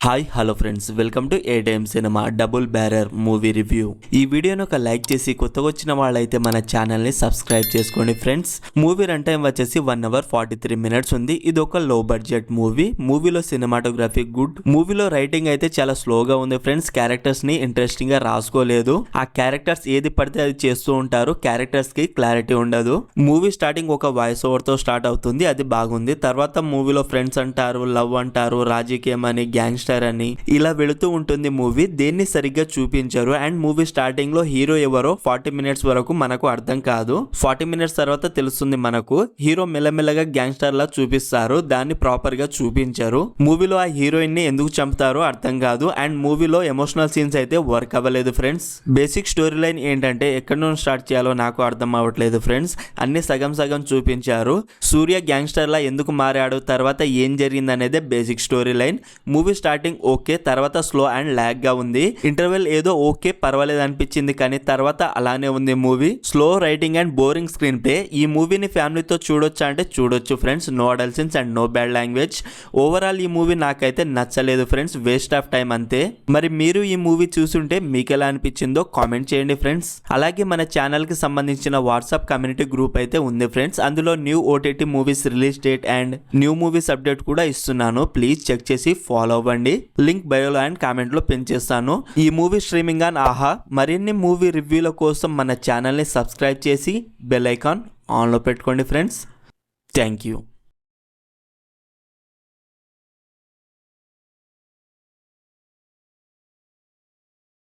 Hi hello friends, welcome to A time cinema double bearer movie review. ఈ వీడియోని ఒక like చేసి కొత్తగా వచ్చిన వాళ్ళైతే మన ఛానల్ ని సబ్స్క్రైబ్ చేసుకోండి ఫ్రెండ్స్. మూవీ రన్ టైం వచ్చేసి 1 hour 43 minutes ఉంది. ఇది ఒక లో బడ్జెట్ మూవీ. మూవీలో సినిమాటోగ్రఫీ గుడ్. మూవీలో రైటింగ్ అయితే చాలా స్లోగా ఉంది ఫ్రెండ్స్. క్యారెక్టర్స్ ని ఇంట్రెస్టింగ్ గా రాసుకోలేదు. ఆ క్యారెక్టర్స్ ఏది పడితే అది చేస్తూ ఉంటారు. క్యారెక్టర్స్ కి క్లారిటీ ఉండదు. మూవీ స్టార్టింగ్ ఒక వాయిస్ ఓవర్ తో స్టార్ట్ అవుతుంది, అది బాగుంది. తర్వాత మూవీలో ఫ్రెండ్స్ అంటారు, లవ్ అంటారు, రాజకీయం అని, గ్యాంగ్స్టర్ అని ఇలా వెళుతూ ఉంటుంది మూవీ. దేన్ని సరిగ్గా చూపించారు. అండ్ మూవీ స్టార్టింగ్ లో హీరో ఎవరో 40 minutes వరకు మనకు అర్థం కాదు. 40 minutes తర్వాత తెలుస్తుంది మనకు. హీరో మెల్లమెల్లగా గ్యాంగ్స్టర్ లా చూపిస్తారు, దాన్ని ప్రాపర్ గా చూపించారు. మూవీలో ఆ హీరోయిన్ ని ఎందుకు చంపుతారో అర్థం కాదు. అండ్ మూవీలో ఎమోషనల్ సీన్స్ అయితే వర్క్ అవ్వలేదు ఫ్రెండ్స్. బేసిక్ స్టోరీ లైన్ ఏంటంటే ఎక్కడి నుంచి స్టార్ట్ చేయాలో నాకు అర్థం అవ్వట్లేదు ఫ్రెండ్స్. అన్ని సగం సగం చూపించారు. సూర్య గ్యాంగ్స్టర్ లా ఎందుకు మారాడు, తర్వాత ఏం జరిగింది అనేది basic story line. Movie starting okay, తర్వాత స్లో అండ్ లాగ్ గా ఉంది. ఇంటర్వెల్ ఏదో ఓకే పర్వాలేదు అనిపించింది, కానీ తర్వాత అలానే ఉంది movie. Slow writing and boring screenplay. ఈ మూవీని ఫ్యామిలీతో చూడొచ్చా అంటే చూడొచ్చు friends. No adult scenes and no bad language. Overall ఈ మూవీ నాకైతే నచ్చలేదు ఫ్రెండ్స్. వేస్ట్ ఆఫ్ టైం అంతే. మరి మీరు ఈ మూవీ చూసుంటే మీకు ఎలా అనిపించిందో కామెంట్ చేయండి ఫ్రెండ్స్. అలాగే మన ఛానల్ కి సంబంధించిన వాట్సాప్ కమ్యూనిటీ గ్రూప్ అయితే ఉంది ఫ్రెండ్స్. అందులో new OTT movies release date and new movies update కూడా ఇస్తున్నాను. ప్లీజ్ చెక్ చేసి ఫాలో అవ్వండి. లింక్ బయోలో అండ్ కామెంట్ లో పిన్ చేస్తాను. ఈ మూవీ స్ట్రీమింగ్ ఆన్ ఆహా. మరిన్ని మూవీ రివ్యూల కోసం మన ఛానల్ ని సబ్స్క్రైబ్ చేసి బెల్ ఐకాన్ ఆన్ లో పెట్టుకోండి ఫ్రెండ్స్. Thank you.